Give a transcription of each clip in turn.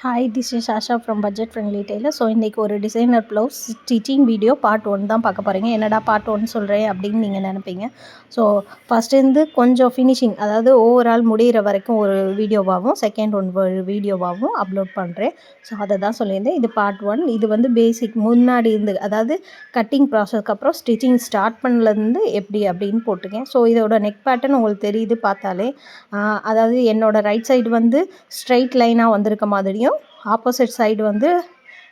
Hi, this is Asha from budget friendly tailor. So இன்றைக்கி ஒரு designer blouse stitching video part 1 தான் பார்க்க போகிறீங்க. என்னடா பார்ட் 1 சொல்கிறேன் அப்படின்னு நீங்கள் நினைப்பீங்க. ஸோ ஃபஸ்ட்டு கொஞ்சம் ஃபினிஷிங், அதாவது ஓவரால் முடிகிற வரைக்கும் ஒரு வீடியோவாகவும் செகண்ட் ஒரு வீடியோவாகவும் அப்லோட் பண்ணுறேன். ஸோ அதை தான் சொல்லியிருந்தேன். இது பார்ட் 1. இது பேசிக் முன்னாடி இருந்து, அதாவது கட்டிங் ப்ராசஸ்க்கு அப்புறம் ஸ்டிச்சிங் ஸ்டார்ட் பண்ணலேருந்து எப்படி அப்படின்னு போட்டிருக்கேன். ஸோ இதோட நெக் பேட்டர்ன் உங்களுக்கு தெரியுது பார்த்தாலே. அதாவது என்னோடய ரைட் சைடு ஸ்ட்ரைட் லைனாக வந்திருக்க மாதிரியும், ஆப்போசிட் சைடு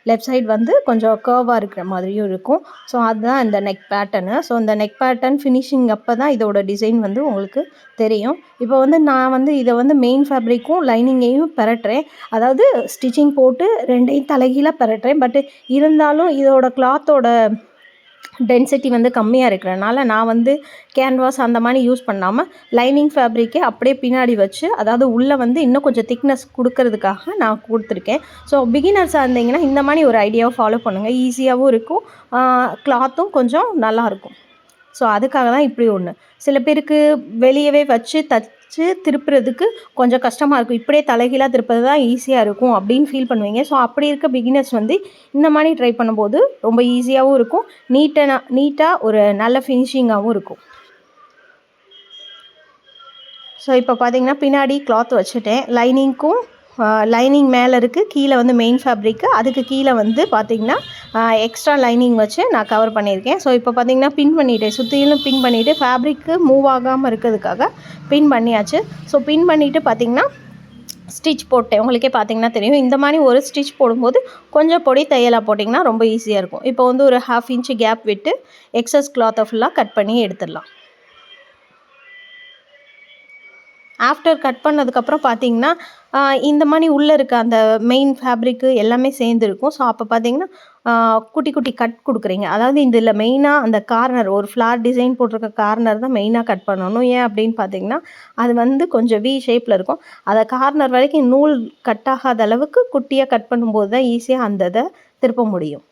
லெஃப்ட் சைடு கொஞ்சம் கர்வாக இருக்கிற மாதிரியும் இருக்கும். ஸோ அதுதான் இந்த நெக் பேட்டர்னு. ஸோ இந்த நெக் பேட்டர்ன் ஃபினிஷிங் அப்போ தான் இதோட டிசைன் உங்களுக்கு தெரியும். இப்போ நான் இதை மெயின் ஃபேப்ரிக்கும் லைனிங்கையும் பெரட்டுறேன். அதாவது ஸ்டிச்சிங் போட்டு ரெண்டையும் தலைகீழாக பெரட்டுறேன். பட் இருந்தாலும் இதோட கிளாத்தோட டென்சிட்டி கம்மியாக இருக்கிறனால நான் கேன்வாஸ் அந்த மாதிரி யூஸ் பண்ணாமல் லைனிங் ஃபேப்ரிக்கே அப்படியே பின்னாடி வச்சு, அதாவது உள்ளே இன்னும் கொஞ்சம் திக்னஸ் கொடுக்கறதுக்காக நான் கொடுத்துருக்கேன். ஸோ பிகினர்ஸாக இருந்தீங்கன்னா இந்த மாதிரி ஒரு ஐடியாவை ஃபாலோ பண்ணுங்கள். ஈஸியாகவும் இருக்கும், கிளாத்தும் கொஞ்சம் நல்லாயிருக்கும். ஸோ அதுக்காக தான் இப்படி ஒன்று. சில பேருக்கு வெளியவே வச்சு திருப்புறதுக்கு கொஞ்சம் கஷ்டமாக இருக்கும். இப்படியே தலைகீழாக திருப்பது தான் ஈஸியாக இருக்கும் அப்படின்னு ஃபீல் பண்ணுவீங்க. ஸோ அப்படி இருக்க பிகினர்ஸ் இந்த மாதிரி ட்ரை பண்ணும்போது ரொம்ப ஈஸியாகவும் இருக்கும், நீட்டாக ஒரு நல்ல ஃபினிஷிங்காகவும் இருக்கும். ஸோ இப்போ பார்த்தீங்கன்னா பின்னாடி கிளாத் வச்சுட்டேன். லைனிங் மேலே இருக்குது, கீழே மெயின் ஃபேப்ரிக்கு, அதுக்கு கீழே பார்த்திங்கன்னா எக்ஸ்ட்ரா லைனிங் வச்சு நான் கவர் பண்ணியிருக்கேன். ஸோ இப்போ பார்த்திங்கன்னா பின் பண்ணிவிட்டேன், சுற்றிலும் பின் பண்ணிவிட்டு ஃபேப்ரிக்கு மூவ் ஆகாமல் இருக்கிறதுக்காக பின் பண்ணியாச்சு. ஸோ பின் பண்ணிவிட்டு பார்த்திங்கன்னா ஸ்டிச் போட்டேன். உங்களுக்கே பார்த்திங்கன்னா தெரியும். இந்த மாதிரி ஒரு ஸ்டிச் போடும்போது கொஞ்சம் பொடி தையலாக போட்டிங்கன்னா ரொம்ப ஈஸியாக இருக்கும். இப்போ ஒரு 1/2 இன்ச்சு கேப் விட்டு எக்ஸஸ் கிளாத்தை ஃபுல்லாக கட் பண்ணி எடுத்துடலாம். ஆஃப்டர் கட் பண்ணதுக்கப்புறம் பார்த்திங்கன்னா இந்த மாதிரி உள்ளே இருக்க அந்த மெயின் ஃபேப்ரிக்கு எல்லாமே சேர்ந்துருக்கும். ஸோ அப்போ பார்த்திங்கன்னா குட்டி குட்டி கட் கொடுக்குறீங்க. அதாவது இதில் மெயினாக அந்த கார்னர், ஒரு ஃப்ளார் டிசைன் போட்டிருக்க கார்னர் தான் மெயினாக கட் பண்ணணும். ஏன் அப்படின்னு பார்த்திங்கன்னா அது கொஞ்சம் வி ஷேப்பில் இருக்கும். அதை கார்னர் வரைக்கும் நூல் கட் ஆகாத அளவுக்கு குட்டியாக கட் பண்ணும்போது தான் ஈஸியாக அந்த இதை திருப்ப முடியும்.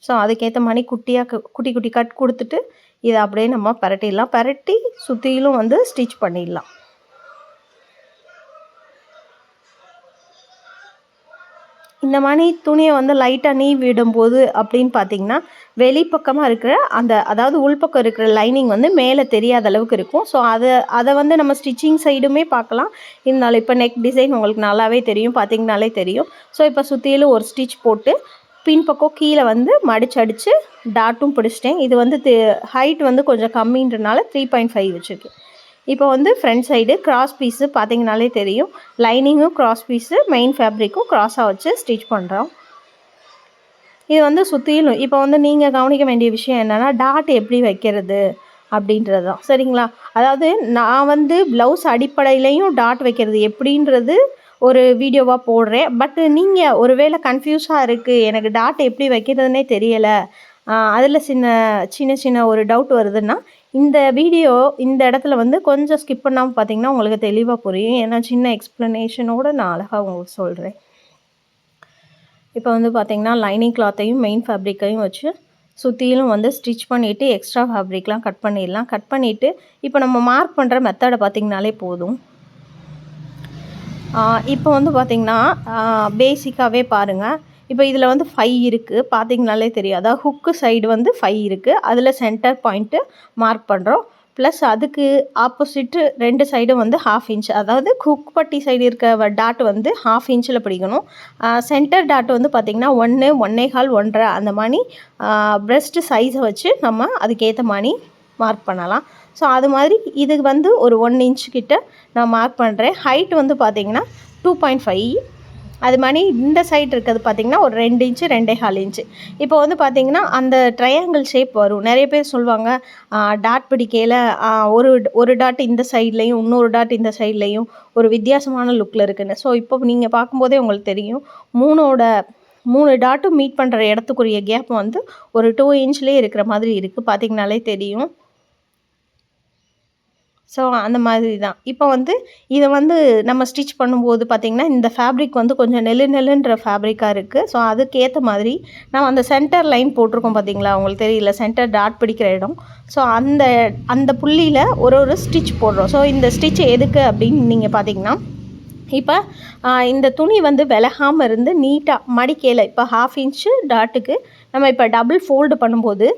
ஸோ அதுக்கேற்ற மாதிரி குட்டி குட்டி கட் கொடுத்துட்டு இதை அப்படியே நம்ம பரட்டி சுற்றிலும் ஸ்டிச் பண்ணிடலாம். இந்த மாதிரி துணியை லைட்டாக நீ விடும்போது அப்படின்னு பார்த்திங்கன்னா வெளிப்பக்கமாக இருக்கிற அதாவது உள்பக்கம் இருக்கிற லைனிங் மேலே தெரியாத அளவுக்கு இருக்கும். ஸோ அதை நம்ம ஸ்டிச்சிங் சைடுமே பார்க்கலாம். இருந்தாலும் இப்போ நெக் டிசைன் உங்களுக்கு நல்லாவே தெரியும், பார்த்திங்கனாலே தெரியும். ஸோ இப்போ சுற்றிலும் ஒரு ஸ்டிச் போட்டு பின்பக்கம் கீழே மடிச்சடிச்சு டாட்டும் பிடிச்சிட்டேன். இது ஹைட் கொஞ்சம் கம்மின்றனால 3.5 வச்சுருக்கேன். இப்போ ஃப்ரண்ட் சைடு கிராஸ் பீஸு பார்த்திங்கனாலே தெரியும். லைனிங்கும் கிராஸ் பீஸு, மெயின் ஃபேப்ரிக்கும் கிராஸாக வச்சு ஸ்டிச் பண்ணுறோம். இது சுற்றிலும் இப்போ நீங்கள் கவனிக்க வேண்டிய விஷயம் என்னென்னா, டாட் எப்படி வைக்கிறது அப்படின்றது தான். சரிங்களா? அதாவது நான் ப்ளவுஸ் அடிப்படையிலையும் டாட் வைக்கிறது எப்படின்றது ஒரு வீடியோவாக போடுறேன். பட் நீங்கள் ஒருவேளை கன்ஃபியூஸாக இருக்குது, எனக்கு டாட் எப்படி வைக்கிறதுனே தெரியலை, அதில் சின்ன ஒரு டவுட் வருதுன்னா இந்த வீடியோ இந்த இடத்துல கொஞ்சம் ஸ்கிப் பண்ணாமல் பார்த்திங்கன்னா உங்களுக்கு தெளிவாக புரியும். ஏன்னா சின்ன எக்ஸ்ப்ளனேஷனோடு நான் அழகாக உங்களுக்கு சொல்கிறேன். இப்போ பார்த்திங்கன்னா லைனிங் கிளாத்தையும் மெயின் ஃபேப்ரிக்கையும் வச்சு சுற்றிலும் ஸ்டிச் பண்ணிவிட்டு எக்ஸ்ட்ரா ஃபேப்ரிக்லாம் கட் பண்ணிடலாம். கட் பண்ணிவிட்டு இப்போ நம்ம மார்க் பண்ணுற மெத்தடை பார்த்திங்கனாலே போதும். இப்போ பார்த்திங்கன்னா பேசிக்காகவே பாருங்கள். இப்போ இதில் 5 இருக்குது, பார்த்திங்கனாலே தெரியும். அதாவது ஹுக்கு சைடு 5 இருக்குது, அதில் சென்டர் பாயிண்ட்டு மார்க் பண்ணுறோம். ப்ளஸ் அதுக்கு ஆப்போசிட்டு 2 சைடும் 1/2 இன்ச், அதாவது ஹுக் பட்டி சைடு இருக்க டாட் 1/2 இன்ச்சில் பிடிக்கணும். சென்டர் டாட் பார்த்திங்கன்னா 1, 1.25, 1.5 அந்த மாதிரி ப்ரெஸ்ட்டு சைஸை வச்சு நம்ம அதுக்கேற்ற மாதிரி மார்க் பண்ணலாம். ஸோ அது மாதிரி இது ஒரு 1 இன்ச் கிட்ட நான் மார்க் பண்ணுறேன். ஹைட் பார்த்திங்கன்னா 2.5. அது மாதிரி இந்த சைடு இருக்கிறது பார்த்திங்கன்னா ஒரு 2 இன்ச்சு 2.25 இன்ச்சு. இப்போ பார்த்திங்கன்னா அந்த ட்ரையாங்கிள் ஷேப் வரும். நிறைய பேர் சொல்லுவாங்க டாட் பிடிக்கையில் ஒரு டாட் இந்த சைட்லேயும் இன்னொரு டாட் இந்த சைட்லேயும் ஒரு வித்தியாசமான லுக்கில் இருக்குன்னு. ஸோ இப்போ நீங்கள் பார்க்கும்போதே உங்களுக்கு தெரியும், 3 டாட்டும் மீட் பண்ணுற இடத்துக்குரிய கேப் ஒரு 2 இன்ச்லேயே இருக்கிற மாதிரி இருக்குது, பார்த்திங்கனாலே தெரியும். ஸோ அந்த மாதிரி தான். இப்போ இதை நம்ம ஸ்டிச் பண்ணும்போது பார்த்திங்கன்னா இந்த ஃபேப்ரிக் கொஞ்சம் நெல்லுன்ற ஃபேப்ரிக்காக இருக்குது. ஸோ அதுக்கேற்ற மாதிரி நம்ம அந்த சென்டர் லைன் போட்டிருக்கோம் பார்த்திங்களா, உங்களுக்கு தெரியல, சென்டர் டாட் பிடிக்கிற இடம். ஸோ அந்த புள்ளியில் ஒரு ஸ்டிச் போடுறோம். ஸோ இந்த ஸ்டிச் எதுக்கு அப்படின்னு நீங்கள் பார்த்திங்கன்னா இப்போ இந்த துணி வந்து விலகாமல் இருந்து நீட்டாக மடிக்கையில் இப்போ 1/2 இன்ச்சு டாட்டுக்கு நம்ம இப்போ டபுள் ஃபோல்டு பண்ணும்போது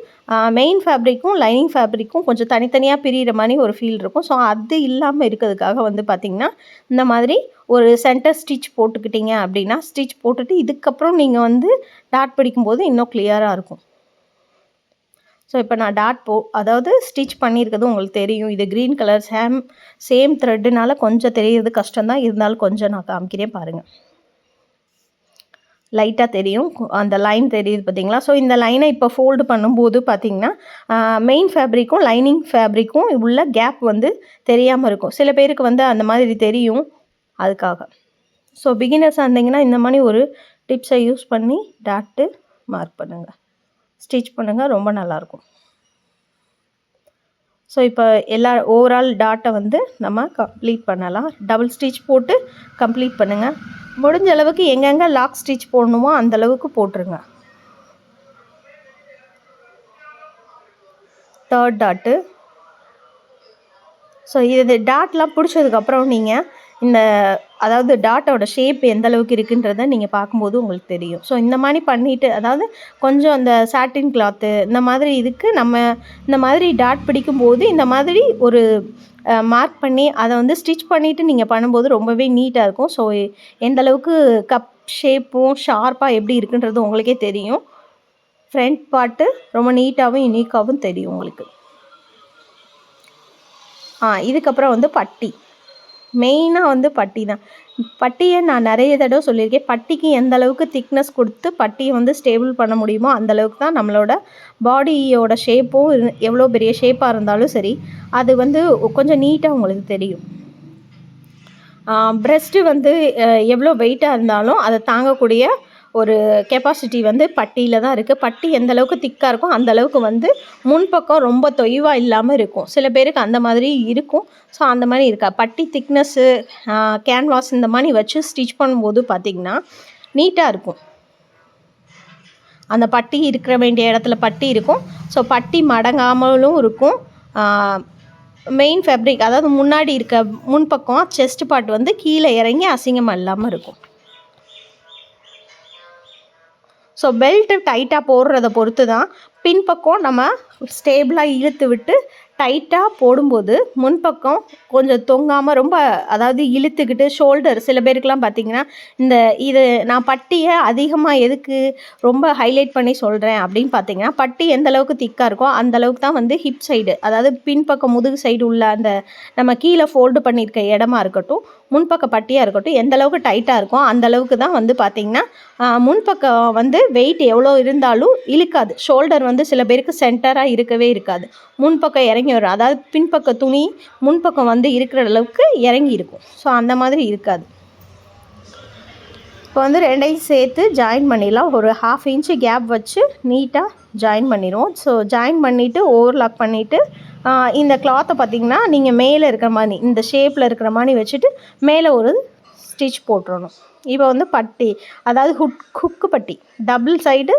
மெயின் ஃபேப்ரிக்கும் லைனிங் ஃபேப்ரிக்கும் கொஞ்சம் தனித்தனியாக பிரிகிற மாதிரி ஒரு ஃபீல் இருக்கும். ஸோ அது இல்லாமல் இருக்கிறதுக்காக வந்து பார்த்திங்கன்னா இந்த மாதிரி ஒரு சென்டர் ஸ்டிச் போட்டுக்கிட்டிங்க அப்படின்னா, ஸ்டிச் போட்டுட்டு இதுக்கப்புறம் நீங்கள் வந்து டாட் பிடிக்கும்போது இன்னும் கிளியராக இருக்கும். ஸோ இப்போ நான் அதாவது ஸ்டிச் பண்ணியிருக்கிறது உங்களுக்கு தெரியும். இது க்ரீன் கலர் சேம் த்ரெட்டுனால கொஞ்சம் தெரியறது கஷ்டம்தான். இருந்தாலும் கொஞ்சம் நான் காமிக்கிறேன் பாருங்கள். லைட்டாக தெரியும், அந்த லைன் தெரியுது பார்த்தீங்களா? ஸோ இந்த லைனை இப்போ ஃபோல்டு பண்ணும்போது பார்த்திங்கன்னா மெயின் ஃபேப்ரிக்கும் லைனிங் ஃபேப்ரிக்கும் உள்ள கேப் வந்து தெரியாமல் இருக்கும். சில பேருக்கு வந்து அந்த மாதிரி தெரியும், அதுக்காக. ஸோ பிகினர்ஸாக இருந்தீங்கன்னா இந்த மாதிரி ஒரு டிப்ஸை யூஸ் பண்ணி டாட்டு மார்க் பண்ணுங்கள், ஸ்டிச் பண்ணுங்கள், ரொம்ப நல்லாயிருக்கும். ஸோ இப்போ ஓவரால் டாட்டை வந்து நம்ம கம்ப்ளீட் பண்ணலாம். டபுள் ஸ்டிச் போட்டு கம்ப்ளீட் பண்ணுங்கள். முடிஞ்ச அளவுக்கு எங்கெங்கே லாக் ஸ்டிச் போடணுமோ அந்தளவுக்கு போட்டுருங்க. 3rd tattoo. ஸோ இது டாட்லாம் பிடிச்சதுக்கப்புறம் நீங்கள் அதாவது டாட்டோட ஷேப் எந்த அளவுக்கு இருக்குன்றதை நீங்கள் பார்க்கும்போது உங்களுக்கு தெரியும். ஸோ இந்த மாதிரி பண்ணிவிட்டு, அதாவது கொஞ்சம் அந்த சாட்டின் கிளாத்து இந்த மாதிரி இதுக்கு நம்ம இந்த மாதிரி டாட் பிடிக்கும்போது இந்த மாதிரி ஒரு மார்க் பண்ணி அதை வந்து ஸ்டிச் பண்ணிவிட்டு நீங்கள் பண்ணும்போது ரொம்பவே நீட்டாக இருக்கும். ஸோ எந்த அளவுக்கு கப் ஷேப்பும் ஷார்ப்பாக எப்படி இருக்குன்றது உங்களுக்கே தெரியும். ஃப்ரண்ட் பார்ட்டு ரொம்ப நீட்டாகவும் யூனிக்காகவும் தெரியும் உங்களுக்கு. இதுக்கப்புறம் வந்து பட்டி. மெயினாக வந்து பட்டி தான். பட்டியை நான் நிறைய தடவை சொல்லியிருக்கேன். பட்டிக்கு எந்த அளவுக்கு திக்னஸ் கொடுத்து பட்டியை வந்து ஸ்டேபிள் பண்ண முடியுமோ அந்தளவுக்கு தான் நம்மளோட பாடியோட ஷேப்பும் எவ்வளோ பெரிய ஷேப்பாக இருந்தாலும் சரி அது வந்து கொஞ்சம் நீட்டாக உங்களுக்கு தெரியும். ப்ரெஸ்ட்டு வந்து எவ்வளோ வெயிட்டாக இருந்தாலும் அதை தாங்கக்கூடிய ஒரு கெப்பாசிட்டி வந்து பட்டியில் தான் இருக்குது. பட்டி எந்த அளவுக்கு திக்காக இருக்கும் அந்தளவுக்கு வந்து முன்பக்கம் ரொம்ப தொய்வாக இல்லாமல் இருக்கும். சில பேருக்கு அந்த மாதிரி இருக்கும். ஸோ அந்த மாதிரி இருக்கா பட்டி திக்னஸ்ஸு கேன்வாஸ் இந்த மாதிரி வச்சு ஸ்டிச் பண்ணும்போது பார்த்திங்கன்னா நீட்டாக இருக்கும். அந்த பட்டி இருக்கிற வேண்டிய இடத்துல பட்டி இருக்கும். ஸோ பட்டி மடங்காமலும் இருக்கும். மெயின் ஃபேப்ரிக் அதாவது முன்னாடி இருக்க முன்பக்கம் செஸ்ட் பார்ட் வந்து கீழே இறங்கி அசிங்கமாக இல்லாமல் இருக்கும். ஸோ பெல்ட்டு டைட்டாக போடுறத பொறுத்து தான் பின்பக்கம் நம்ம ஸ்டேபிளாக இழுத்து விட்டு டைட்டாக போடும்போது முன்பக்கம் கொஞ்சம் தொங்காமல் ரொம்ப அதாவது இழுத்துக்கிட்டு ஷோல்டர் சில பேருக்குலாம் பார்த்திங்கன்னா இது நான் பட்டியை அதிகமாக எதுக்கு ரொம்ப ஹைலைட் பண்ணி சொல்கிறேன் அப்படின்னு பார்த்திங்கன்னா பட்டி எந்த அளவுக்கு திக்காக இருக்கோ அந்தளவுக்கு தான் வந்து ஹிப் சைடு அதாவது பின்பக்கம் முதுகு சைடு உள்ள அந்த நம்ம கீழே ஃபோல்டு பண்ணியிருக்க இடமா இருக்கட்டும் முன்பக்க பட்டியாக இருக்கட்டும் எந்த அளவுக்கு டைட்டாக இருக்கும் அந்தளவுக்கு தான் வந்து பார்த்திங்கன்னா முன்பக்கம் வந்து வெயிட் எவ்வளோ இருந்தாலும் இழுக்காது. ஷோல்டர் வந்து சில பேருக்கு சென்டராக இருக்கவே இருக்காது. முன்பக்கம் இறங்கி வரும். அதாவது பின்பக்க துணி முன்பக்கம் வந்து இருக்கிற அளவுக்கு இறங்கி இருக்கும். ஸோ அந்த மாதிரி இருக்காது. இப்போ வந்து ரெண்டையும் சேர்த்து ஜாயின் பண்ணிடலாம். ஒரு 1/2 இன்ச்சு கேப் வச்சு நீட்டாக ஜாயின் பண்ணிடுவோம். ஸோ ஜாயின் பண்ணிவிட்டு ஓவர்லாக் பண்ணிவிட்டு இந்த கிளாத்தை பார்த்திங்கன்னா நீங்கள் மேலே இருக்கிற மாதிரி இந்த ஷேப்பில் இருக்கிற மாதிரி வச்சுட்டு மேலே ஒரு ஸ்டிச் போட்டுறணும். இப்போ வந்து பட்டி அதாவது ஹுக்கு பட்டி டபுள் சைடு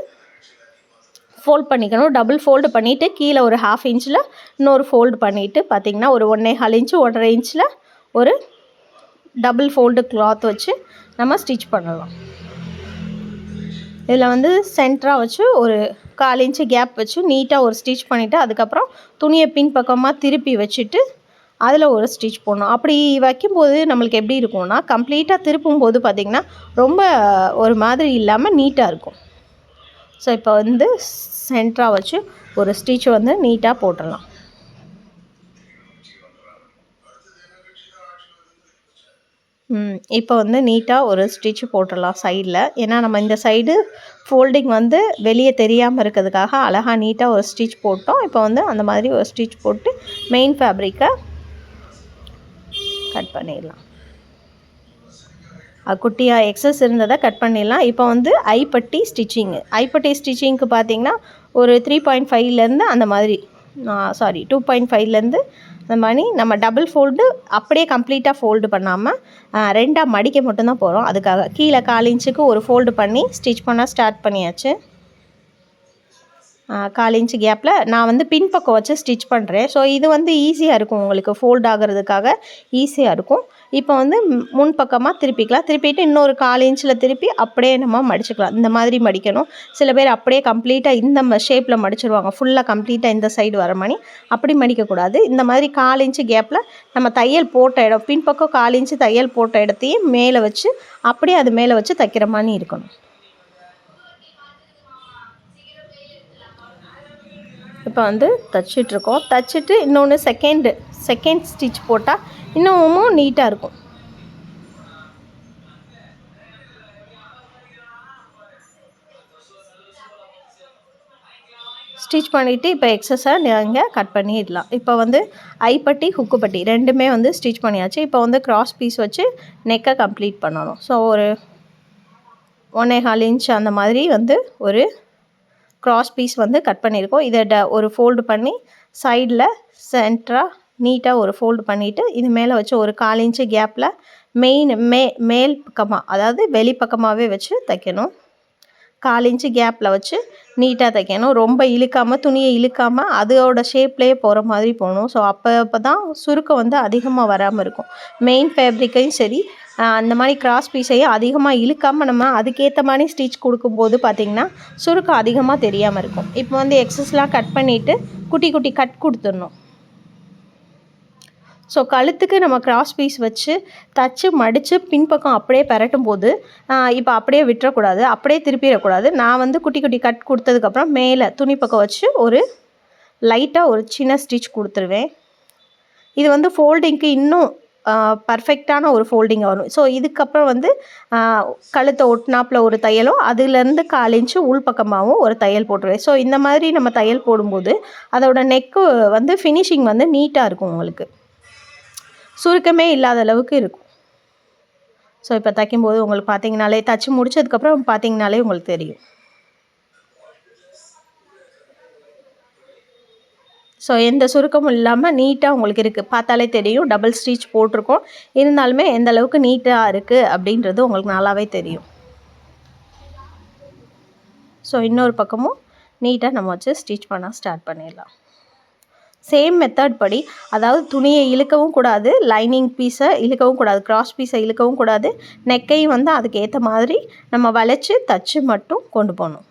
ஃபோல்ட் பண்ணிக்கணும். டபுள் ஃபோல்டு பண்ணிவிட்டு கீழே ஒரு 1/2 இன்ச்சில் இன்னொரு ஃபோல்டு பண்ணிவிட்டு பார்த்திங்கன்னா ஒரு 1.25 இன்ச்சு 1.5 இன்ச்சில் ஒரு டபுள் ஃபோல்டு கிளாத் வச்சு நம்ம ஸ்டிச் பண்ணலாம். இதில் வந்து சென்டராக வச்சு ஒரு 1/4 இன்ச்சு கேப் வச்சு நீட்டாக ஒரு ஸ்டிச் பண்ணிவிட்டு அதுக்கப்புறம் துணியை பின்பக்கமாக திருப்பி வச்சுட்டு அதில் ஒரு ஸ்டிச் போடணும். அப்படி வைக்கும்போது நம்மளுக்கு எப்படி இருக்கும்னா கம்ப்ளீட்டாக திருப்பும்போது பார்த்திங்கன்னா ரொம்ப ஒரு மாதிரி இல்லாமல் நீட்டாக இருக்கும். ஸோ இப்போ வந்து சென்டராக வச்சு ஒரு ஸ்டிச் வந்து நீட்டாக போட்டுடலாம். இப்போ வந்து நீட்டாக ஒரு ஸ்டிச் போட்டுடலாம் சைடில். ஏன்னா நம்ம இந்த சைடு ஃபோல்டிங் வந்து வெளியே தெரியாமல் இருக்கிறதுக்காக அழகாக நீட்டாக ஒரு ஸ்டிச் போட்டோம். இப்போ வந்து அந்த மாதிரி ஒரு ஸ்டிச் போட்டு மெயின் ஃபேப்ரிக்கை கட் பண்ணிடலாம். குட்டியாக எக்ஸஸ் இருந்ததை கட் பண்ணிடலாம். இப்போ வந்து ஐப்பட்டி ஸ்டிச்சிங்க்கு பார்த்திங்கன்னா ஒரு 3.5லேருந்து அந்த மாதிரி 2.5லேருந்து அந்த மாதிரி நம்ம டபுள் ஃபோல்டு அப்படியே கம்ப்ளீட்டாக ஃபோல்டு பண்ணாமல் 2ஆக மடிக்க மட்டும்தான் போகிறோம். அதுக்காக கீழே 1/4 இன்ச்சுக்கு ஒரு ஃபோல்டு பண்ணி ஸ்டிச் பண்ண ஸ்டார்ட் பண்ணியாச்சு. 1/4 இன்ச்சு கேப்பில் நான் வந்து பின்பக்கம் வச்சு ஸ்டிச் பண்ணுறேன். ஸோ இது வந்து ஈஸியாக இருக்கும் உங்களுக்கு ஃபோல்ட் ஆகிறதுக்காக ஈஸியாக இருக்கும். இப்போ வந்து முன் பக்கமாக திருப்பிக்கலாம். திருப்பிட்டு இன்னொரு 1/4 இன்ச்சில் திருப்பி அப்படியே நம்ம மடிச்சுக்கலாம். இந்த மாதிரி மடிக்கணும். சில பேர் அப்படியே கம்ப்ளீட்டாக இந்த ஷேப்பில் மடிச்சிருவாங்க. ஃபுல்லாக கம்ப்ளீட்டாக இந்த சைடு வர மாதிரி. அப்படி மடிக்கக்கூடாது. இந்த மாதிரி 1/4 இன்ச்சு கேப்பில் நம்ம தையல் போட்ட இடம் பின்பக்கம் 1/4 இன்ச்சு தையல் போட்ட இடத்தையே மேலே வச்சு அப்படியே அது மேலே வச்சு தைக்கிற மாதிரி இருக்கணும். இப்போ வந்து தைச்சிட்ருக்கோம். தைச்சிட்டு இன்னொன்று செகண்ட் ஸ்டிச் போட்டால் இன்னமும் நீட்டாக இருக்கும். ஸ்டிச் பண்ணிவிட்டு இப்போ எக்ஸஸாக நீங்கள் கட் பண்ணிடலாம். இப்போ வந்து ஐப்பட்டி ஹுக்கு பட்டி ரெண்டுமே வந்து ஸ்டிச் பண்ணியாச்சு. இப்போ வந்து கிராஸ் பீஸ் வச்சு நெக்கை கம்ப்ளீட் பண்ணணும். ஸோ ஒரு 1.25 இன்ச் அந்த மாதிரி வந்து ஒரு கிராஸ் பீஸ் வந்து கட் பண்ணியிருக்கோம். இதை ஒரு ஃபோல்டு பண்ணி சைடில் சென்டராக நீட்டாக ஒரு ஃபோல்டு பண்ணிவிட்டு இது மேலே வச்சு ஒரு 1/4 இன்ச்சு கேப்பில் மேல் பக்கமாக அதாவது வெளிப்பக்கமாகவே வச்சு தைக்கணும். 1/4 இன்ச்சு கேப்பில் வச்சு நீட்டாக தைக்கணும். ரொம்ப இழுக்காமல் துணியை இழுக்காமல் அதோட ஷேப்லேயே போகிற மாதிரி போகணும். ஸோ அப்போ தான் சுருக்கம் வந்து அதிகமாக வராமல் இருக்கும். மெயின் ஃபேப்ரிக்கையும் சரி அந்த மாதிரி கிராஸ் பீஸையும் அதிகமாக இழுக்காமல் நம்ம அதுக்கேற்ற மாதிரி ஸ்டிச் கொடுக்கும்போது பார்த்திங்கன்னா சுருக்கம் அதிகமாக தெரியாமல் இருக்கும். இப்போ வந்து எக்ஸஸ்லாம் கட் பண்ணிவிட்டு குட்டி குட்டி கட் கொடுத்துடணும். ஸோ கழுத்துக்கு நம்ம கிராஸ் பீஸ் வச்சு தச்சு மடித்து பின்பக்கம் அப்படியே பரட்டும் போது இப்போ அப்படியே விட்டுறக்கூடாது, அப்படியே திருப்பிடக்கூடாது. நான் வந்து குட்டி குட்டி கட் கொடுத்ததுக்கப்புறம் மேலே துணி பக்கம் வச்சு ஒரு லைட்டாக ஒரு சின்ன ஸ்டிச் கொடுத்துருவேன். இது வந்து ஃபோல்டிங்க்கு இன்னும் பர்ஃபெக்டான ஒரு ஃபோல்டிங்காக வரும். ஸோ இதுக்கப்புறம் வந்து கழுத்தை ஒட்டினாப்பில் ஒரு தையலும் அதுலேருந்து 1/4 இன்ச்சு உள்பக்கமாகவும் ஒரு தையல் போட்டுருவேன். ஸோ இந்த மாதிரி நம்ம தையல் போடும்போது அதோட நெக்கு வந்து ஃபினிஷிங் வந்து நீட்டாக இருக்கும், உங்களுக்கு சுருக்கமே இல்லாத அளவுக்கு இருக்கும். ஸோ இப்போ தைக்கும்போது உங்களுக்கு பார்த்தீங்கனாலே தச்சு முடிச்சதுக்கப்புறம் பார்த்தீங்கனாலே உங்களுக்கு தெரியும். ஸோ எந்த சுருக்கமும் இல்லாமல் நீட்டாக உங்களுக்கு இருக்குது, பார்த்தாலே தெரியும். டபுள் ஸ்டிச் போட்டிருக்கோம், இருந்தாலுமே எந்த அளவுக்கு நீட்டாக இருக்குது அப்படின்றது உங்களுக்கு நல்லாவே தெரியும். ஸோ இன்னொரு பக்கமும் நீட்டாக நம்ம வச்சு ஸ்டிச் பண்ண ஸ்டார்ட் பண்ணிடலாம். சேம் மெத்தட் படி, அதாவது துணியை இழுக்கவும் கூடாது, லைனிங் பீஸை இழுக்கவும் கூடாது, கிராஸ் பீஸை இழுக்கவும் கூடாது, நெக்கையும் வந்து அதுக்கு ஏற்ற மாதிரி நம்ம வளைச்சி தச்சு மட்டும் கொண்டு போகணும்.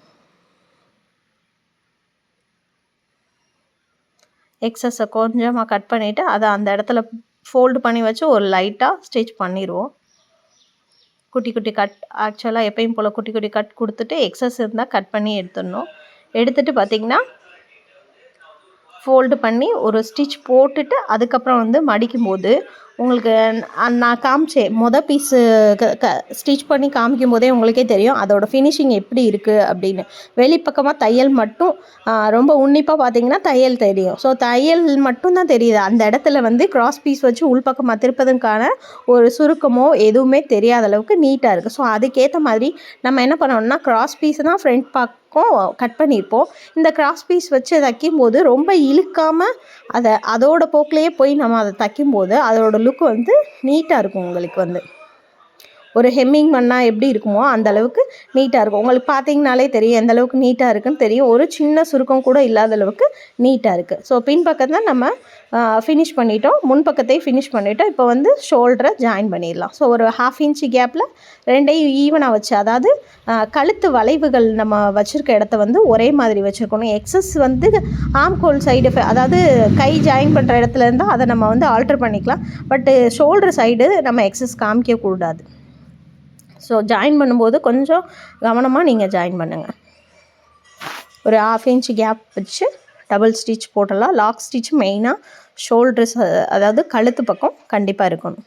எக்ஸஸை கொஞ்சமாக கட் பண்ணிவிட்டு அதை அந்த இடத்துல ஃபோல்டு பண்ணி வச்சு ஒரு லைட்டாக ஸ்டிச் பண்ணிடுவோம். குட்டி குட்டி கட் ஆக்சுவலாக எப்பயும் போல் குட்டி குட்டி கட் கொடுத்துட்டு எக்ஸஸ் இருந்தால் கட் பண்ணி எடுத்துடணும். எடுத்துகிட்டு பார்த்திங்கன்னா ஃபோல்டு பண்ணி ஒரு ஸ்டிச் போட்டுட்டு அதுக்கப்புறம் வந்து மடிக்கும்போது உங்களுக்கு நான் காமிச்சேன் பீஸு ஸ்டிச் பண்ணி காமிக்கும் போதே உங்களுக்கே தெரியும் அதோடய ஃபினிஷிங் எப்படி இருக்குது அப்படின்னு. வெளிப்பக்கமாக தையல் மட்டும் ரொம்ப உன்னிப்பாக பார்த்தீங்கன்னா தையல் தெரியும். ஸோ தையல் மட்டும்தான் தெரியுது, அந்த இடத்துல வந்து கிராஸ் பீஸ் வச்சு உள்பக்கமாக திருப்பதுக்கான ஒரு சுருக்கமோ எதுவுமே தெரியாத அளவுக்கு நீட்டாக இருக்குது. ஸோ அதுக்கேற்ற மாதிரி நம்ம என்ன பண்ணணும்னா கிராஸ் பீஸை தான் ஃப்ரண்ட் பக்கம் கட் பண்ணியிருப்போம். இந்த கிராஸ் பீஸ் வச்சு தைக்கும்போது ரொம்ப இழுக்காமல் அதோட போக்கிலேயே போய் நம்ம அதை தைக்கும்போது அதோட லுக் வந்து நீட்டாக இருக்கும். உங்களுக்கு வந்து ஒரு ஹெம்மிங் பண்ணால் எப்படி இருக்குமோ அந்த அளவுக்கு நீட்டாக இருக்கும். உங்களுக்கு பார்த்தீங்கனாலே தெரியும் எந்த அளவுக்கு நீட்டாக இருக்குன்னு தெரியும். ஒரு சின்ன சுருக்கம் கூட இல்லாத அளவுக்கு நீட்டாக இருக்குது. ஸோ பின்பக்கத்தை நம்ம ஃபினிஷ் பண்ணிட்டோம், முன்பக்கத்தையும் ஃபினிஷ் பண்ணிட்டோம். இப்போ வந்து ஷோல்டரை ஜாயின் பண்ணிடலாம். ஸோ ஒரு 1/2 இன்ச்சு கேப்பில் ரெண்டையும் ஈவனாக வச்சு, அதாவது கழுத்து வளைவுகள் நம்ம வச்சுருக்க இடத்த வந்து ஒரே மாதிரி வச்சுருக்கணும். எக்ஸஸ் வந்து ஆம்கோல் சைடு, அதாவது கை ஜாயின் பண்ணுற இடத்துல இருந்தால் அதை நம்ம வந்து ஆல்ட்ரு பண்ணிக்கலாம். பட்டு ஷோல்டர் சைடு நம்ம எக்ஸஸ் காமிக்கக்கூடாது. ஸோ ஜாயின் பண்ணும்போது கொஞ்சம் கவனமாக நீங்கள் ஜாயின் பண்ணுங்கள். ஒரு 1/2 இன்ச்சு கேப் வச்சு டபுள் ஸ்டிச் போடலாம். லாக் ஸ்டிச் மெயினாக ஷோல்டர்ஸ், அதாவது கழுத்து பக்கம் கண்டிப்பாக இருக்கணும்.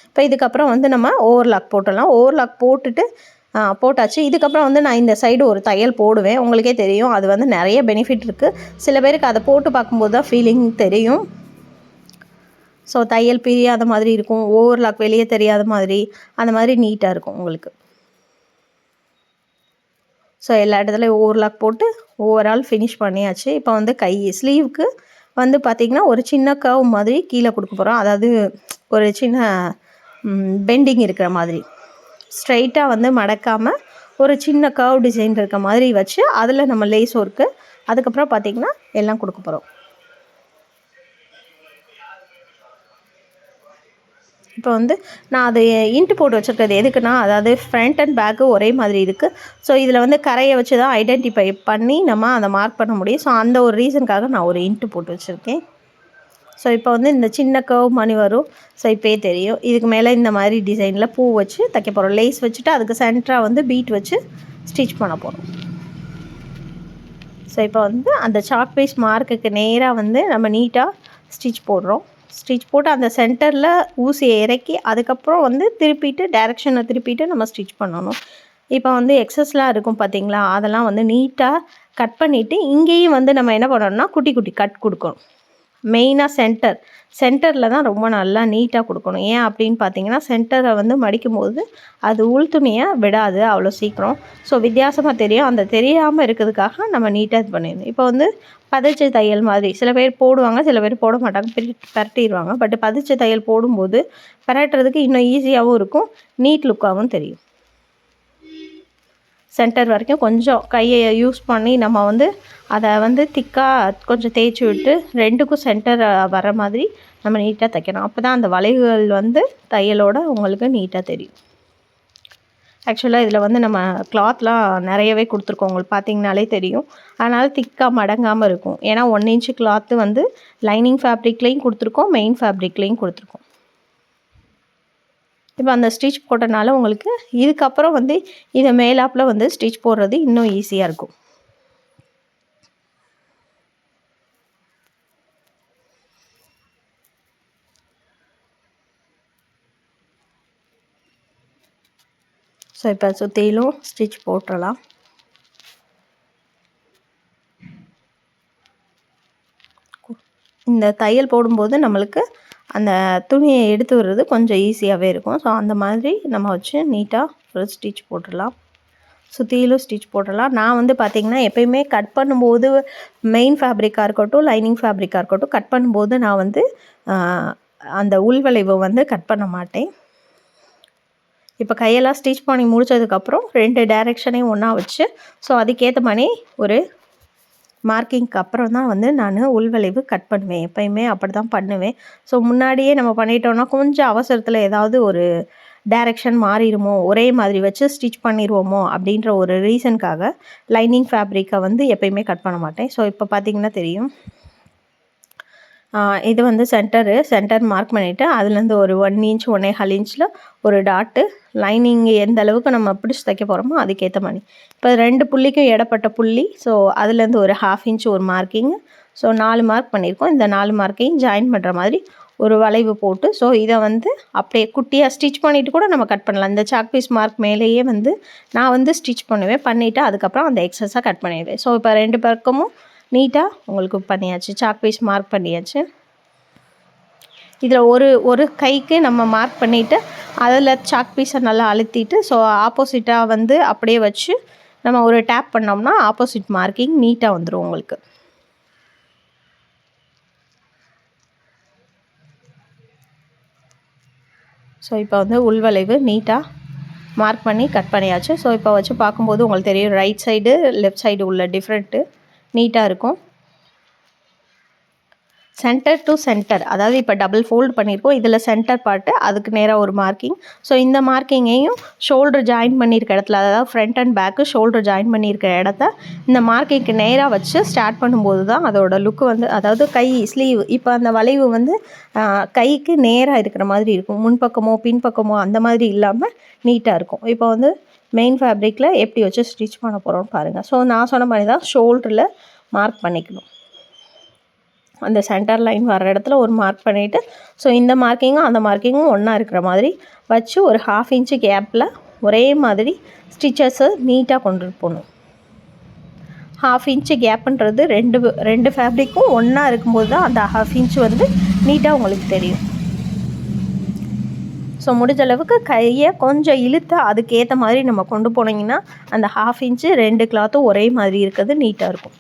இப்போ இதுக்கப்புறம் வந்து நம்ம ஓவர்லாக் போட்டுடலாம். ஓவர்லாக் போட்டுட்டு போட்டாச்சு. இதுக்கப்புறம் வந்து நான் இந்த சைடு ஒரு தையல் போடுவேன். உங்களுக்கே தெரியும் அது வந்து நிறைய பெனிஃபிட் இருக்குது. சில பேருக்கு அதை போட்டு பார்க்கும்போது தான் ஃபீலிங் தெரியும். ஸோ தையல் பிரியாத மாதிரி இருக்கும், ஓவர்லாக் வெளியே தெரியாத மாதிரி, அந்த மாதிரி நீட்டாக இருக்கும் உங்களுக்கு. ஸோ எல்லா இடத்துலையும் ஓவர்லாக் போட்டு ஓவரால் ஃபினிஷ் பண்ணியாச்சு. இப்போ வந்து ஸ்லீவுக்கு வந்து பார்த்திங்கன்னா ஒரு சின்ன கர்வ் மாதிரி கீழே கொடுக்க போகிறோம். அதாவது ஒரு சின்ன பெண்டிங் இருக்கிற மாதிரி, ஸ்ட்ரைட்டாக வந்து மடக்காமல் ஒரு சின்ன கர்வ் டிசைன் இருக்க மாதிரி வச்சு அதில் நம்ம லேஸ் ஒர்க்கு அதுக்கப்புறம் பார்த்திங்கன்னா எல்லாம் கொடுக்க போகிறோம். இப்போ வந்து நான் அது இன்ட்டு போட்டு வச்சுருக்கிறது எதுக்குன்னா, அதாவது ஃப்ரண்ட் அண்ட் பேக்கு ஒரே மாதிரி இருக்குது. ஸோ இதில் வந்து கரையை வச்சு தான் ஐடென்டிஃபை பண்ணி நம்ம அதை மார்க் பண்ண முடியும். ஸோ அந்த ஒரு ரீசனுக்காக நான் ஒரு இன்ட்டு போட்டு வச்சுருக்கேன். ஸோ இப்போ வந்து இந்த சின்ன கர்வ் மணி வரும். ஸோ இப்போயே தெரியும். இதுக்கு மேலே இந்த மாதிரி டிசைனில் பூ வச்சு தைக்க போகிறோம். லேஸ் வச்சுட்டு அதுக்கு சென்டராக வந்து பீட் வச்சு ஸ்டிச் பண்ண போகிறோம். ஸோ இப்போ வந்து அந்த சாக் பீஸ் மார்க்குக்கு நேராக வந்து நம்ம நீட்டாக ஸ்டிச் போடுறோம். ஸ்டிச் போட்டு அந்த சென்டரில் ஊசியை இறக்கி அதுக்கப்புறம் வந்து திருப்பிட்டு டைரெக்ஷனை திருப்பிட்டு நம்ம ஸ்டிச் பண்ணணும். இப்போ வந்து எக்ஸஸ்லாம் இருக்கும் பார்த்திங்களா, அதெல்லாம் வந்து நீட்டாக கட் பண்ணிவிட்டு இங்கேயும் வந்து நம்ம என்ன பண்ணணும்னா குட்டி குட்டி கட் கொடுக்கணும். மெயினாக சென்டரில் தான் ரொம்ப நல்லா நீட்டாக கொடுக்கணும். ஏன் அப்படின்னு பார்த்தீங்கன்னா, சென்டரை வந்து மடிக்கும்போது அது உள் துணியை விடாது அவ்வளோ சீக்கிரம். ஸோ வித்தியாசமாக தெரியும். அந்த தெரியாமல் இருக்கிறதுக்காக நம்ம நீட்டாக இது பண்ணிடணும். இப்போ வந்து பதிச்ச தையல் மாதிரி சில பேர் போடுவாங்க, சில பேர் போட மாட்டாங்க, பரட்டிடுவாங்க. பட் பதிச்ச தையல் போடும்போது பரட்டுறதுக்கு இன்னும் ஈஸியாகவும் இருக்கும், நீட் லுக்காகவும் தெரியும். சென்டர் வரைக்கும் கொஞ்சம் கையை யூஸ் பண்ணி நம்ம வந்து அதை வந்து திக்காக கொஞ்சம் தேய்ச்சி விட்டு ரெண்டுக்கும் சென்டர் வர மாதிரி நம்ம நீட்டாக தைக்கணும். அப்போ தான் அந்த வளைவுகள் வந்து தையலோடு உங்களுக்கு நீட்டாக தெரியும். ஆக்சுவலாக இதில் வந்து நம்ம கிளாத்லாம் நிறையவே கொடுத்துருக்கோம், உங்களுக்கு பார்த்தீங்கனாலே தெரியும். அதனால் திக்காக மடங்காமல் இருக்கும். ஏன்னா 1 இன்ச்சு கிளாத்து வந்து லைனிங் ஃபேப்ரிக்லேயும் கொடுத்துருக்கோம், மெயின் ஃபேப்ரிக்லேயும் கொடுத்துருக்கோம். இப்போ அந்த ஸ்டிச் போட்டனால உங்களுக்கு இதுக்கப்புறம் வந்து இதை மேலாப்பில் வந்து ஸ்டிச் போடுறது இன்னும் ஈஸியாக இருக்கும். ஸோ இப்போ சுற்றிலும் ஸ்டிச் போட்டுடலாம். இந்த தையல் போடும்போது நம்மளுக்கு அந்த துணியை எடுத்து விடுறது கொஞ்சம் ஈஸியாகவே இருக்கும். ஸோ அந்த மாதிரி நம்ம வச்சு நீட்டாக ஒரு ஸ்டிச் போட்டுடலாம். சுற்றிலும் ஸ்டிச் போட்டுடலாம். நான் வந்து பார்த்திங்கன்னா எப்போயுமே கட் பண்ணும்போது மெயின் ஃபேப்ரிக்காக இருக்கட்டும், லைனிங் ஃபேப்ரிக்காக இருக்கட்டும், கட் பண்ணும்போது நான் வந்து அந்த உள்வளைவு வந்து கட் பண்ண மாட்டேன். இப்போ கையெல்லாம் ஸ்டிச் பண்ணி முடித்ததுக்கப்புறம் 2 டைரெக்ஷனையும் ஒன்றா வச்சு ஸோ அதுக்கேற்ற மாதிரி ஒரு மார்க்கிங்க்கு அப்புறம் தான் வந்து நான் உள்வளைவு கட் பண்ணுவேன். எப்போயுமே அப்படி தான் பண்ணுவேன். ஸோ முன்னாடியே நம்ம பண்ணிட்டோன்னா கொஞ்சம் அவசரத்தில் ஏதாவது ஒரு டைரெக்ஷன் மாறிடுமோ, ஒரே மாதிரி வச்சு ஸ்டிச் பண்ணிடுவோமோ அப்படின்ற ஒரு ரீசனுக்காக லைனிங் ஃபேப்ரிக்கை வந்து எப்போயுமே கட் பண்ண மாட்டேன். ஸோ இப்போ பார்த்திங்கன்னா தெரியும், இது வந்து சென்டர் மார்க் பண்ணிவிட்டு அதுலேருந்து ஒரு 1 இன்ச் 1.25 இன்ச்சில் ஒரு டாட்டு லைனிங் எந்த அளவுக்கு நம்ம பிடிச்சி தைக்க போகிறோமோ அதுக்கேற்ற மாதிரி. இப்போ 2 புள்ளிக்கும் இடப்பட்ட புள்ளி, ஸோ அதுலேருந்து ஒரு 1/2 இன்ச் ஒரு மார்க்கிங். ஸோ 4 மார்க் பண்ணியிருக்கோம். இந்த 4 மார்க்கையும் ஜாயின் பண்ணுற மாதிரி ஒரு வளைவு போட்டு ஸோ இதை வந்து அப்படியே குட்டியாக ஸ்டிச் பண்ணிவிட்டு கூட நம்ம கட் பண்ணலாம். இந்த சாக் பீஸ் மார்க் மேலேயே வந்து நான் வந்து ஸ்டிச் பண்ணுவேன். பண்ணிவிட்டு அதுக்கப்புறம் அந்த எக்ஸஸாக கட் பண்ணிடுவேன். ஸோ இப்போ 2 பக்கமும் நீட்டாக உங்களுக்கு பண்ணியாச்சு, சாக் பீஸ் மார்க் பண்ணியாச்சு. இதில் ஒரு கைக்கு நம்ம மார்க் பண்ணிவிட்டு அதில் சாக் பீஸை நல்லா அழுத்திட்டு ஸோ ஆப்போசிட்டாக வந்து அப்படியே வச்சு நம்ம ஒரு டேப் பண்ணோம்னா ஆப்போசிட் மார்க்கிங் நீட்டாக வந்துடும் உங்களுக்கு. ஸோ இப்போ வந்து உள்வளைவு நீட்டாக மார்க் பண்ணி கட் பண்ணியாச்சு. ஸோ இப்போ வச்சு பார்க்கும்போது உங்களுக்கு தெரியும் ரைட் சைடு லெஃப்ட் சைடு உள்ள டிஃப்ரெண்ட்டு நீட்டாக இருக்கும். சென்டர் டு சென்டர், அதாவது இப்போ டபுள் ஃபோல்டு பண்ணியிருக்கோம். இதில் சென்டர் பார்ட்டு அதுக்கு நேராக ஒரு மார்க்கிங். ஸோ இந்த மார்க்கிங்கையும் ஷோல்டர் ஜாயின் பண்ணியிருக்க இடத்துல, அதாவது front and back shoulder join பண்ணியிருக்க இடத்த இந்த மார்க்கிங்க்கு நேராக வச்சு ஸ்டார்ட் பண்ணும்போது தான் அதோட லுக்கு வந்து, அதாவது கை ஸ்லீவ் இப்போ அந்த வளைவு வந்து கைக்கு நேராக இருக்கிற மாதிரி இருக்கும். முன்பக்கமோ பின்பக்கமோ அந்த மாதிரி இல்லாமல் நீட்டாக இருக்கும். இப்போ வந்து மெயின் ஃபேப்ரிக்கில் எப்படி வச்சு ஸ்டிச் பண்ண போகிறோம்னு பாருங்கள். ஸோ நான் சொன்ன மாதிரி தான் ஷோல்டரில் மார்க் பண்ணிக்கணும். அந்த சென்டர் லைன் வர இடத்துல ஒரு மார்க் பண்ணிவிட்டு ஸோ இந்த மார்க்கிங்கும் அந்த மார்க்கிங்கும் ஒன்றா இருக்கிற மாதிரி வச்சு ஒரு 1/2 இன்ச்சு கேப்பில் ஒரே மாதிரி ஸ்டிச்சஸை நீட்டாக கொண்டு போகணும். 1/2 இன்ச்சு கேப்புன்றது ரெண்டு ஃபேப்ரிக்கும் ஒன்றா இருக்கும்போது தான் அந்த 1/2 இன்ச்சு வந்து நீட்டாக உங்களுக்கு தெரியும். ஸோ முடிஞ்ச அளவுக்கு கையை கொஞ்சம் இழுத்து அதுக்கேற்ற மாதிரி நம்ம கொண்டு போனீங்கன்னா அந்த 1/2 இன்ச்சு 2 கிளாத்தும் ஒரே மாதிரி இருக்கிறது நீட்டாக இருக்கும்.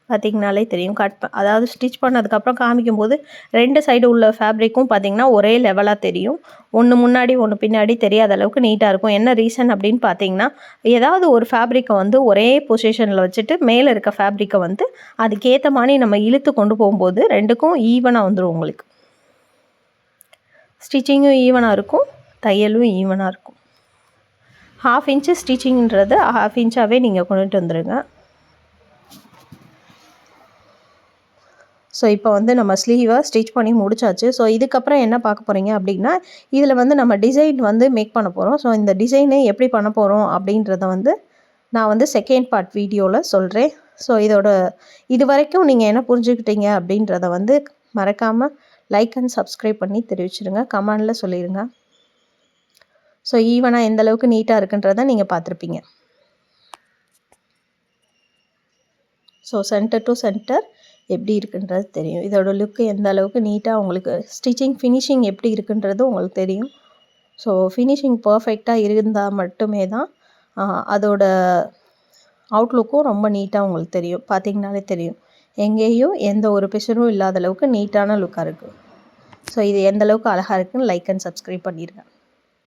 பார்த்திங்கனாலே தெரியும். அதாவது ஸ்டிச் பண்ணதுக்கப்புறம் காமிக்கும்போது 2 சைடு உள்ள ஃபேப்ரிக்கும் பார்த்திங்கன்னா ஒரே லெவலாக தெரியும். ஒன்று முன்னாடி ஒன்று பின்னாடி தெரியாத அளவுக்கு நீட்டாக இருக்கும். என்ன ரீசன் அப்படின்னு பார்த்தீங்கன்னா, ஏதாவது ஒரு ஃபேப்ரிக்கை வந்து ஒரே பொசிஷனில் வச்சுட்டு மேலே இருக்க ஃபேப்ரிக்கை வந்து அதுக்கேற்ற மாதிரி நம்ம இழுத்து கொண்டு போகும்போது 2க்கும் ஈவனாக வந்துடும் உங்களுக்கு. ஸ்டிச்சிங்கும் ஈவனாக இருக்கும், தையலும் ஈவனாக இருக்கும். 1/2 இன்ச்சு ஸ்டிச்சிங்கிறது 1/2 இன்ச்சாகவே நீங்கள் கொண்டுட்டு வந்துடுங்க. ஸோ இப்போ வந்து நம்ம ஸ்லீவை ஸ்டிச் பண்ணி முடிச்சாச்சு. ஸோ இதுக்கப்புறம் என்ன பார்க்க போகிறீங்க அப்படின்னா, இதில் வந்து நம்ம டிசைன் வந்து மேக் பண்ண போகிறோம். ஸோ இந்த டிசைனை எப்படி பண்ண போகிறோம் அப்படின்றத வந்து நான் வந்து செகண்ட் பார்ட் வீடியோவில் சொல்கிறேன். ஸோ இது வரைக்கும் நீங்கள் என்ன புரிஞ்சுக்கிட்டீங்க அப்படின்றத வந்து மறக்காமல் லைக் அண்ட் சப்ஸ்கிரைப் பண்ணி தெரிவிச்சிடுங்க, கமெண்டில் சொல்லிடுங்க. ஸோ ஈவனாக எந்த அளவுக்கு நீட்டாக இருக்குன்றதை நீங்கள் பார்த்துருப்பீங்க. ஸோ சென்டர் டு சென்டர் எப்படி இருக்குன்றது தெரியும். இதோட லுக்கு எந்த அளவுக்கு நீட்டாக உங்களுக்கு ஸ்டிச்சிங் ஃபினிஷிங் எப்படி இருக்குன்றது உங்களுக்கு தெரியும். ஸோ ஃபினிஷிங் பர்ஃபெக்டாக இருந்தால் மட்டுமே தான் அதோட அவுட்லுக்கும் ரொம்ப நீட்டாக உங்களுக்கு தெரியும். பார்த்திங்கனாலே தெரியும், எங்கேயும் எந்த ஒரு பிசுறும் இல்லாத அளவுக்கு நீட்டான லுக்காக இருக்குது. ஸோ இது எந்த அளவுக்கு அழகாக இருக்குன்னு லைக் அண்ட் சப்ஸ்கிரைப் பண்ணிடுங்க.